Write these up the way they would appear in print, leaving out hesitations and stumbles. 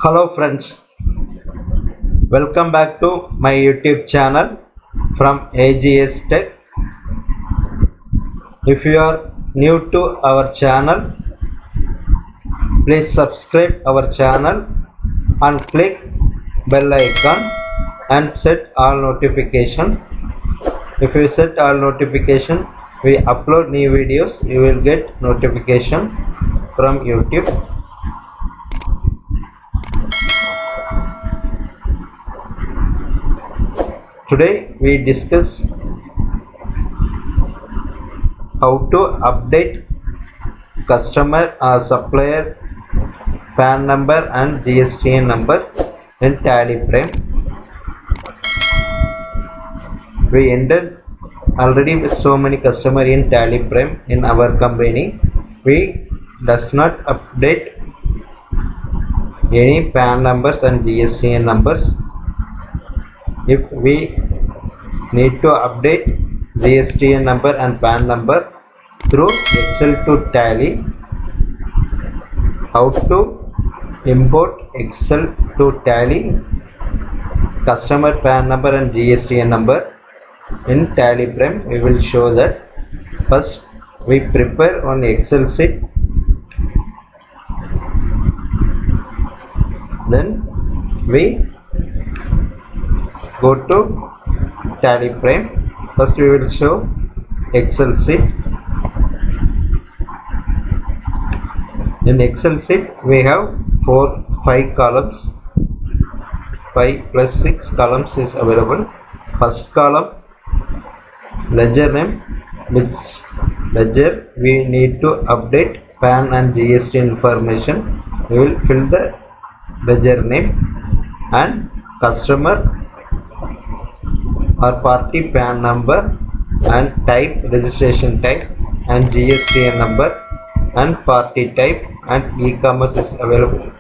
Hello friends, welcome back to my YouTube channel from AGS Tech. If you are new to our channel, please subscribe our channel and click bell icon and set all notification. If you set all notification, we upload new videos, you will get notification from YouTube. Today we discuss how to update customer or supplier PAN number and GSTN number in TallyPrime. We ended already with so many customer in TallyPrime in our company. We does not update any PAN numbers and GSTN numbers. If we need to update GSTN number and PAN number through Excel to Tally, how to import Excel to Tally customer PAN number and GSTN number in TallyPrime, we will show that. First we prepare on Excel sheet, then we go to TallyPrime. First we will show Excel sheet. In Excel sheet we have 5 columns. 5 plus 6 columns is available. First column, ledger name, which ledger we need to update PAN and GST information. We will fill the ledger name and customer or party PAN number and type, registration type, and GSTN number and party type, and e-commerce is available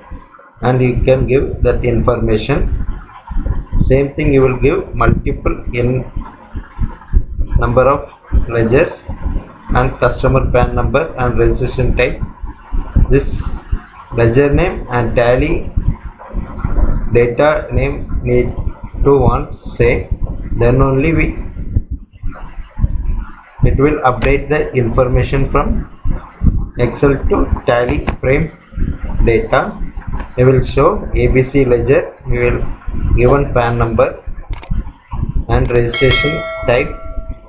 and you can give that information. Same thing, you will give multiple in number of ledgers and customer PAN number and registration type. This ledger name and tally data name need to want same, then only it will update the information from Excel to TallyPrime data. We will show ABC ledger, we will given PAN number and registration type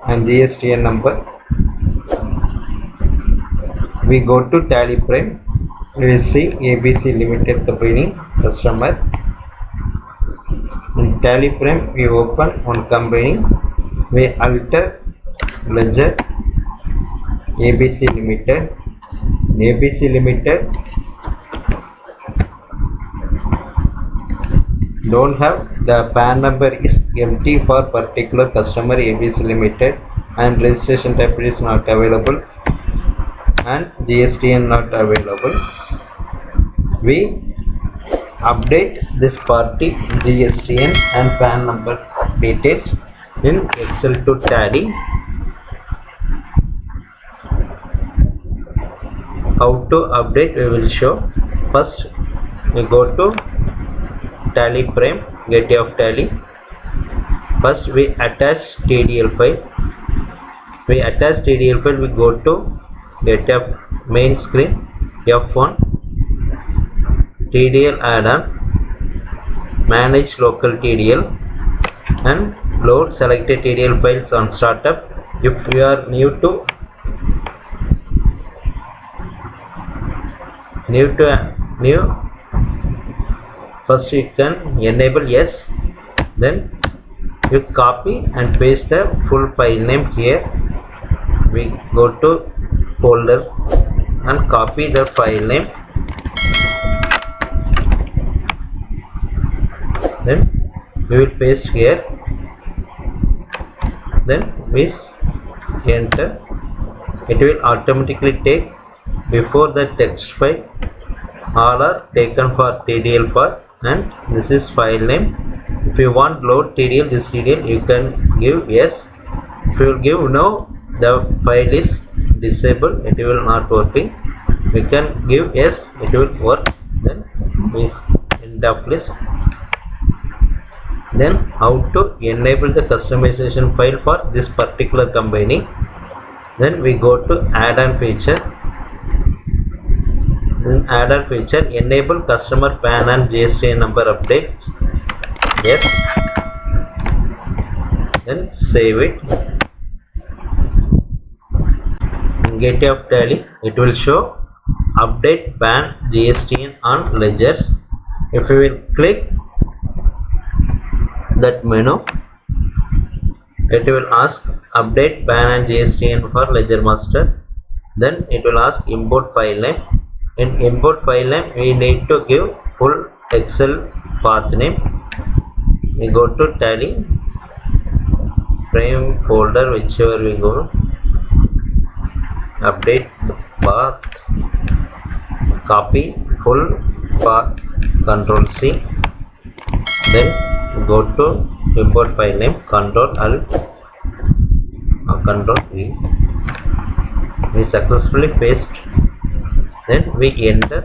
and GSTN number. We go to TallyPrime, we will see ABC Limited Company customer. In TallyPrime we open one company, we alter ledger ABC Limited. ABC Limited don't have the PAN number is empty for particular customer ABC Limited and registration type is not available and GSTN not available. We update this party GSTN and PAN number details in Excel to Tally. How to update we will show. First we go to TallyPrime, gateway of Tally. First we attach TDL file. We attach TDL file, we go to gateway of main screen, F1, TDL add-on, manage local TDL and load selected TDL files on startup. If you are new first you can enable yes, then you copy and paste the full file name here. We go to folder and copy the file name, then we will paste here, then we enter. It will automatically take before the text file. All are taken for TDL file and this is file name. If you want load TDL, this TDL you can give yes. If you give no, the file is disabled, it will not working. We can give yes, it will work. Then we of list. Then how to enable the customization file for this particular company. Then we go to add-on feature. In add-on feature, enable customer PAN and GST number updates. Yes. Then save it. In Gateway of Tally, it will show update PAN GST on ledgers. If you will click that menu, it will ask update PAN and GST for ledger master. Then it will ask import file name. In import file name, we need to give full Excel path name. We go to Tally frame folder, whichever we go, update the path, copy full path, Control C. Then go to import file name, Control Alt or Control V. We successfully paste. Then we enter.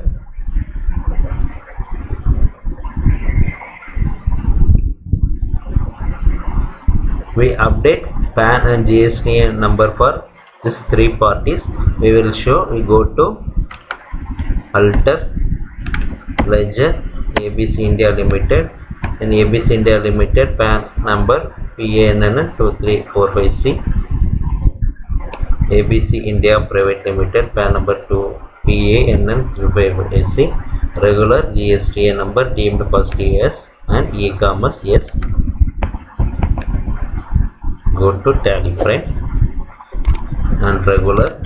We update PAN and GST number for these three parties. We will show. We go to Alter Ledger ABC India Limited. In ABC India Limited, PAN number PANN 2345C. ABC India Private Limited, PAN number 2 PANN 358C. Regular GST number deemed positive yes, and e-commerce yes. Go to Tally frame and regular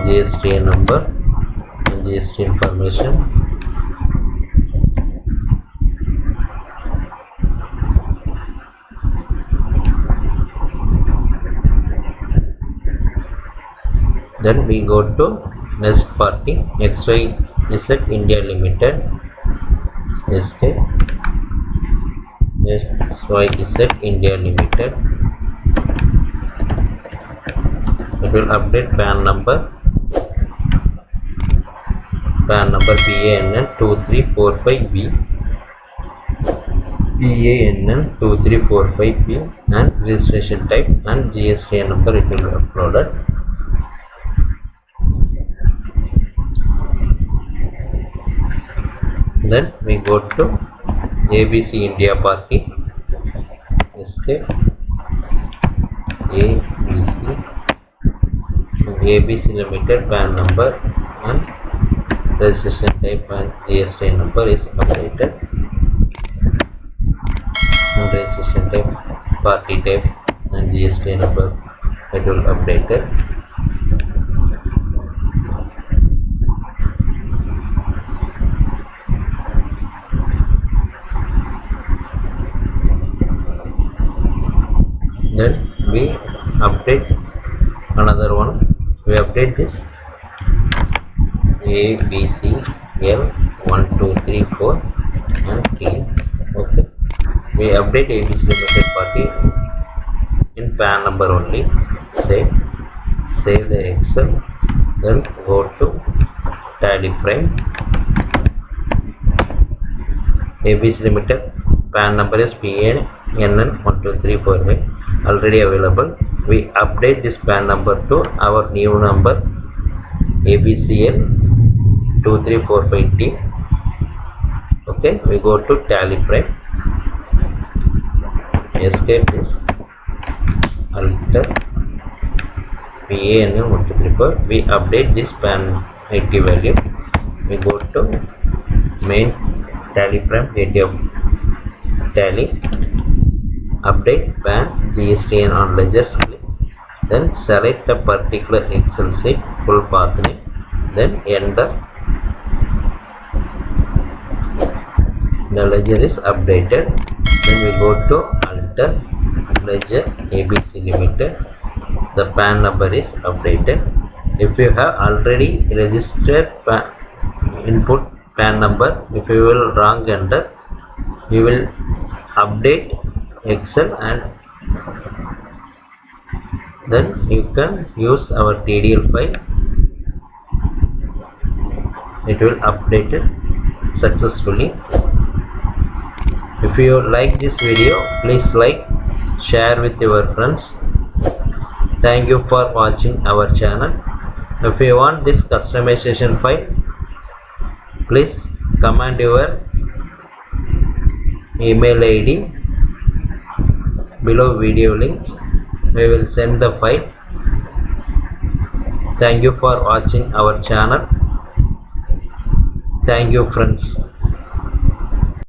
GST number and GST information. Then we go to next party, XYZ India Limited. XYZ India Limited. It will update PAN number PANN 2345B, PANN 2345B, and registration type and GST number it will be uploaded. Then we go to ABC India party. Escape ABC Limited, PAN number and registration type and GST number is updated. And registration type, party type and GST number it will updated. Then we update another one. We update this ABCL 1 2 3 4 and T. Okay, we update ABC Limited party in PAN number only. Save the Excel. Then go to Tally frame. ABC Limited PAN number is PANN 1234 already available. We update this PAN number to our new number ABCL 2345T. Okay, we go to Tally frame. Escape this. Alter PANN 134. We update this PAN ID value. We go to main Tally frame, area of Tally, update PAN GST on ledgers. Then select a particular Excel sheet, full path name, then enter. The ledger is updated. Then we go to Alter Ledger ABC Limited. The PAN number is updated. If you have already registered input PAN number, if you will wrong enter, you will update Excel and then you can use our TDL file. It will update it successfully. If you like this video, please like, share with your friends. Thank you for watching our channel. If you want this customization file, please comment your email ID below video links. We will send the file. Thank you for watching our channel. Thank you friends.